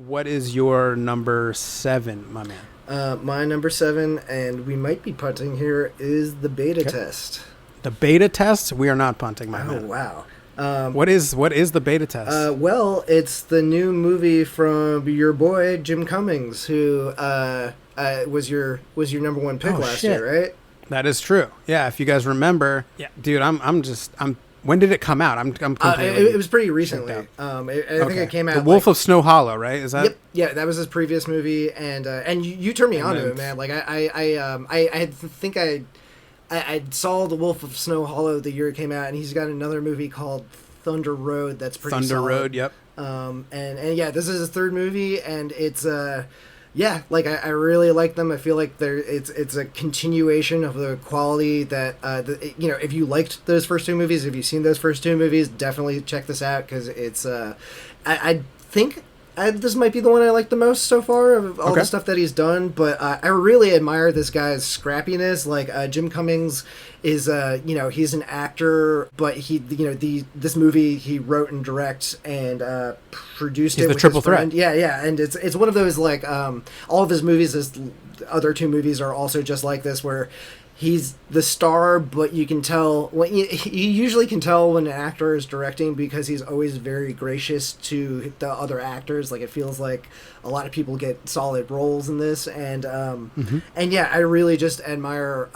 What is your number 7, my man? My number 7, and we might be punting here, is the beta Okay. test. The beta test? We are not punting, my Oh, man. wow. What is the beta test? Well, it's the new movie from your boy Jim Cummings, who was your number one pick last year, right? That is true. Yeah, if you guys remember, yeah, dude, I'm. When did it come out? I'm completely. It was pretty recently. I think it came out. The Wolf of Snow Hollow, right? Is that? Yep. Yeah, that was his previous movie, and you turned me on to it, man. Like I saw The Wolf of Snow Hollow the year it came out, and he's got another movie called Thunder Road that's pretty Thunder solid. Road, yep. And yeah, this is his third movie, and it's yeah, like I really like them. I feel like it's a continuation of the quality that if you liked those first two movies, if you've seen those first two movies, definitely check this out because it's I think this might be the one I like the most so far of all the stuff that he's done. But I really admire this guy's scrappiness. Like Jim Cummings is he's an actor, but this movie he wrote and directs and produced he's it the with triple his friend. threat. Yeah, and it's one of those like all of his movies. His other two movies are also just like this, where he's the star, but you can tell when you usually can tell when an actor is directing because he's always very gracious to the other actors. Like it feels like a lot of people get solid roles in this, and yeah, I really just admire.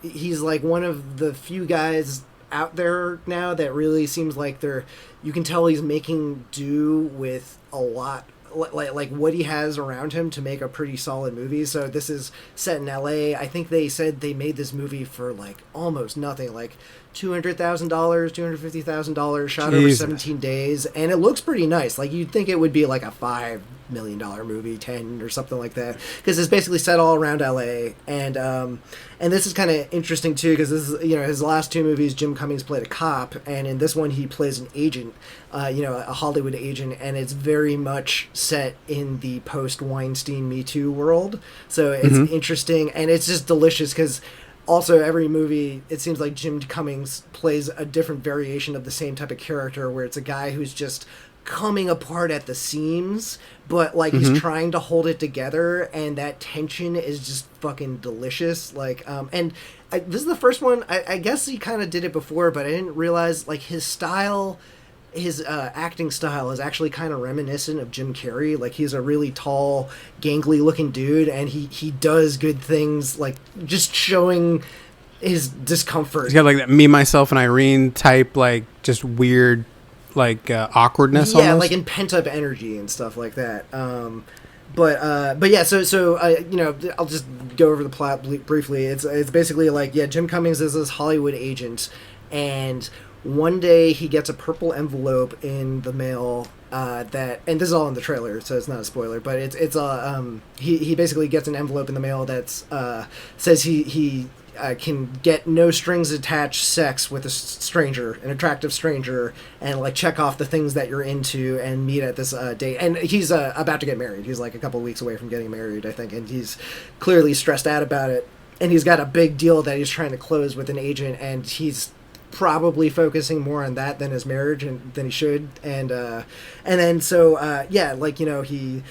He's like one of the few guys out there now that really seems like you can tell he's making do with a lot. Like what he has around him to make a pretty solid movie. So this is set in LA. I think they said they made this movie for like almost nothing, like $200,000, $250,000, shot over 17 days, and it looks pretty nice. Like you'd think it would be like a $5 million movie, 10 or something like that, because it's basically set all around LA. And this is kind of interesting too, because this is his last two movies. Jim Cummings played a cop, and in this one he plays an agent, a Hollywood agent, and it's very much set in the post-Weinstein Me Too world. So it's interesting, and it's just delicious because also every movie it seems like Jim Cummings plays a different variation of the same type of character, where it's a guy who's just coming apart at the seams, but like he's trying to hold it together, and that tension is just fucking delicious. Like this is the first one. I guess he kind of did it before, but I didn't realize like his style. His acting style is actually kind of reminiscent of Jim Carrey. Like he's a really tall, gangly looking dude, and he does good things, like just showing his discomfort. He's got like that Me, Myself, and Irene type, like just weird, like awkwardness. Yeah, almost. like in pent up energy and stuff like that. But yeah, so I'll just go over the plot briefly. It's basically like, yeah, Jim Cummings is this Hollywood agent, and one day he gets a purple envelope in the mail that, and this is all in the trailer, so it's not a spoiler, but he basically gets an envelope in the mail that's says he can get no strings attached sex with a stranger, an attractive stranger, and like check off the things that you're into and meet at this date. And he's about to get married. He's like a couple of weeks away from getting married, I think, and he's clearly stressed out about it. And he's got a big deal that he's trying to close with an agent, and he's probably focusing more on that than his marriage than he should. And then he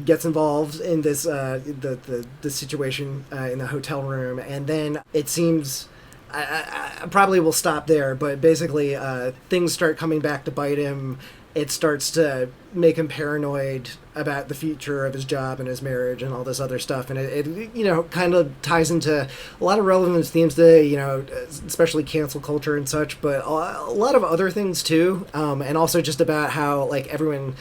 gets involved in this the situation in the hotel room, and then it seems I probably will stop there, but basically things start coming back to bite him. It starts to make him paranoid about the future of his job and his marriage and all this other stuff, and it kind of ties into a lot of relevant themes today, especially cancel culture and such, but a lot of other things too, and also just about how like everyone,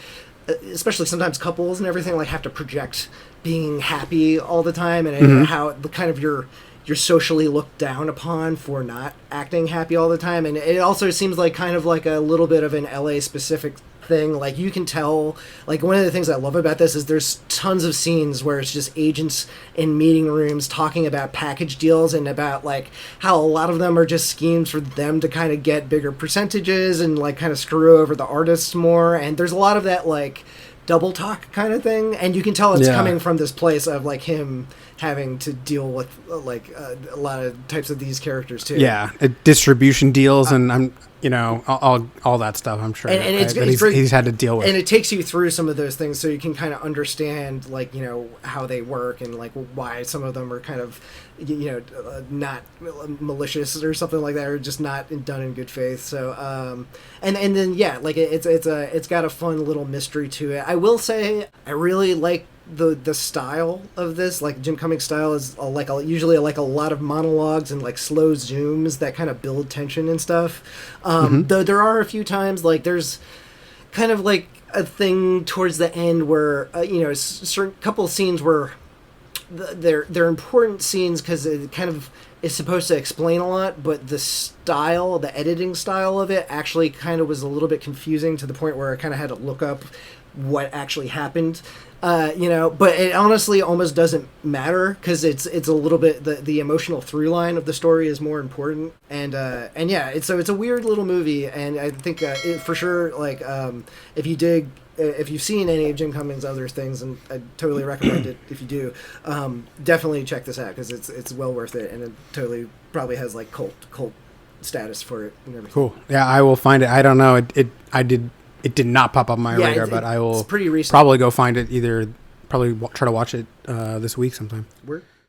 especially sometimes couples and everything, like have to project being happy all the time, and how the kind of you're socially looked down upon for not acting happy all the time. And it also seems like kind of like a little bit of an LA specific thing. Like you can tell, like one of the things I love about this is there's tons of scenes where it's just agents in meeting rooms talking about package deals and about like how a lot of them are just schemes for them to kind of get bigger percentages and like kind of screw over the artists more. And there's a lot of that like double talk kind of thing, and you can tell it's coming from this place of like him having to deal with like a lot of types of these characters too. Yeah, distribution deals, and you know, all that stuff. I'm sure, and it's, that it's very, he's had to deal with, and it takes you through some of those things so you can kind of understand, like, you know, how they work and like why some of them are kind of, you know, not malicious or something like that, or just not done in good faith. So and then yeah, like it's got a fun little mystery to it. I will say I really like the style of this. Like Jim Cummings' style is usually like a lot of monologues and like slow zooms that kind of build tension and stuff. Though there are a few times, like there's kind of like a thing towards the end where you know, certain couple of scenes where they're important scenes because it kind of is supposed to explain a lot, but the editing style of it actually kind of was a little bit confusing to the point where I kind of had to look up what actually happened. You know, but it honestly almost doesn't matter because it's a little bit the emotional through line of the story is more important, and yeah, it's a weird little movie, and I think for sure, like if you've seen any of Jim Cummings' other things, and I totally recommend it if you do, definitely check this out because it's well worth it, and it totally probably has like cult status for it and everything. Cool. Yeah, I will find it. I don't know. It did not pop up on my radar, but I will pretty recent. probably go find it. Probably try to watch it this week sometime. We're